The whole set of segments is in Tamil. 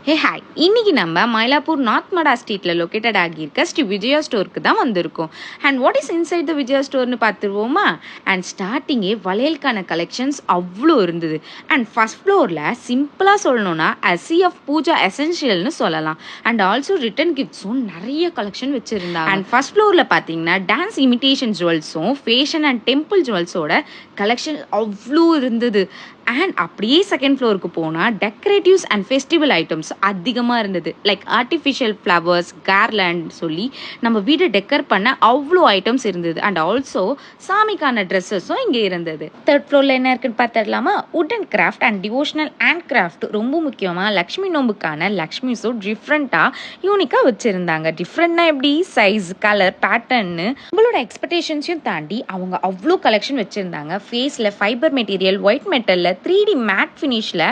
ஹே ஹாய், இன்னைக்கு நம்ம மயிலாப்பூர் நார்த் மடா ஸ்ட்ரீட்டில் லொக்கேட்டட் ஆகியிருக்க ஸ்ரீ விஜயா ஸ்டோருக்கு தான் வந்திருக்கோம். And what is inside the Vijaya ஸ்டோர்னு பார்த்துருவோமா? அண்ட் ஸ்டார்டிங்கே வளையலுக்கான கலெக்ஷன்ஸ் அவ்வளோ இருந்தது. அண்ட் ஃபர்ஸ்ட் ஃப்ளோரில் சிம்பிளாக சொல்லணும்னா சிஎஃப் பூஜா எசென்ஷியல்னு சொல்லலாம். அண்ட் ஆல்சோ ரிட்டன் கிஃப்ட்ஸும் நிறைய கலெக்ஷன் வச்சுருந்தாங்க. அண்ட் ஃபர்ஸ்ட் ஃப்ளோரில் பார்த்தீங்கன்னா டான்ஸ் இமிட்டேஷன் ஜுவல்ஸும் ஃபேஷன் அண்ட் டெம்பிள் ஜுவல்ஸோட கலெக்ஷன் அவ்வளோ இருந்தது. அண்ட் அப்படியே செகண்ட் ஃப்ளோருக்கு போனால் டெக்கரேட்டிவ்ஸ் அண்ட் ஃபெஸ்டிவல் ஐட்டம்ஸ் அதிகமாக இருந்தது. லைக் ஆர்டிஃபிஷியல் ஃப்ளவர்ஸ், கேர்லேண்ட் சொல்லி நம்ம வீடை டெக்கர் பண்ண அவ்வளோ ஐட்டம்ஸ் இருந்தது. அண்ட் ஆல்சோ சாமிக்கான ட்ரெஸ்ஸஸும் இங்கே இருந்தது. தேர்ட் ஃப்ளோரில் என்ன இருக்குன்னு பார்த்துடலாமா? Would and craft and devotional and craft, ரொம்ப முக்கியமாக லக்ஷ்மி நோம்புக்கான லக்ஷ்மிஸும் டிஃப்ரெண்ட்டாக யூனிக்காக வச்சுருந்தாங்க. டிஃப்ரெண்ட்னா எப்படி? சைஸ், கலர், பேட்டர்ன்னு உங்களோட எக்ஸ்பெக்டேஷன்ஸையும் தாண்டி அவங்க அவ்வளோ கலெக்ஷன் வச்சுருந்தாங்க. ஃபேஸில் ஃபைபர் மெட்டீரியல், ஒயிட் மெட்டலில் 3D மேட் ஃபினிஷில்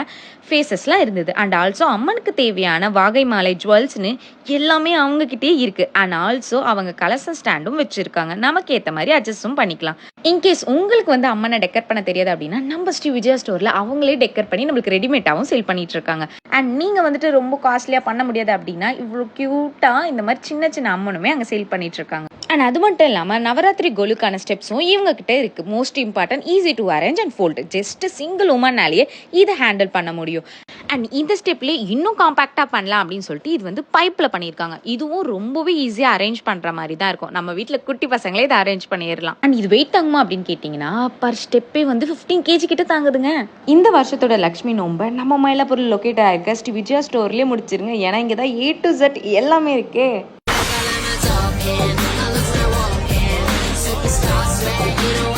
ஃபேஸஸ்லாம் இருந்தது. அண்ட் ஆல்சோ அம்மனுக்கு தேவையான வாகை மாலை ஜுவல்ஸ்னு எல்லாமே அவங்கக்கிட்டே இருக்குது. அண்ட் ஆல்சோ அவங்க கலச ஸ்டாண்டும் வச்சுருக்காங்க. நமக்கு ஏற்ற மாதிரி அட்ஜஸ்டும் பண்ணிக்கலாம். இன்கேஸ் உங்களுக்கு அம்மனை டெக்கர் பண்ண தெரியாது அப்படின்னா நம்ம ஸ்ரீ விஜயா ஸ்டோரில் அவங்களே டெக்கர் பண்ணி நம்மளுக்கு ரெடிமேடாகவும் சேல் பண்ணிட்டு இருக்காங்க. அண்ட் நீங்கள் ரொம்ப காஸ்ட்லியாக பண்ண முடியாது அப்படின்னா இவ்வளோ க்யூட்டாக இந்த மாதிரி சின்ன சின்ன அம்மனுமே அங்கே சேல் பண்ணிட்டு இருக்காங்க. அண்ட் அது மட்டும் இல்லாமல் நவராத்திரி கோலுக்கான ஸ்டெப்ஸும் இவங்க கிட்ட இருக்கு. Most important, easy to arrange and fold. Just single உமன்னாலேயே இதை ஹேண்டில் பண்ண முடியும். அண்ட் இந்த ஸ்டெப்லேயே இன்னும் காம்பேக்டாக பண்ணலாம் அப்படின்னு சொல்லிட்டு இது பைப்பில் பண்ணியிருக்காங்க. இதுவும் ரொம்பவே ஈஸியாக அரேஞ்ச் பண்ணுற மாதிரி தான் இருக்கும். நம்ம வீட்டில் குட்டி பசங்களே இதை அரேஞ்ச் பண்ணிடலாம். அண்ட் இது வெயிட் தாங்குமா அப்படின்னு கேட்டிங்கன்னா பர் ஸ்டெப்பே 15 kg கிட்ட தாங்குதுங்க. இந்த வருஷத்தோட லக்ஷ்மி நோம்பை நம்ம மயிலாப்பூரில் லொக்கேட் ஆகிருக்க ஸ்ரீ விஜயா ஸ்டோர்லேயே முடிச்சிருங்க. ஏன்னா இங்கே தான் A to Z எல்லாமே இருக்கே. You know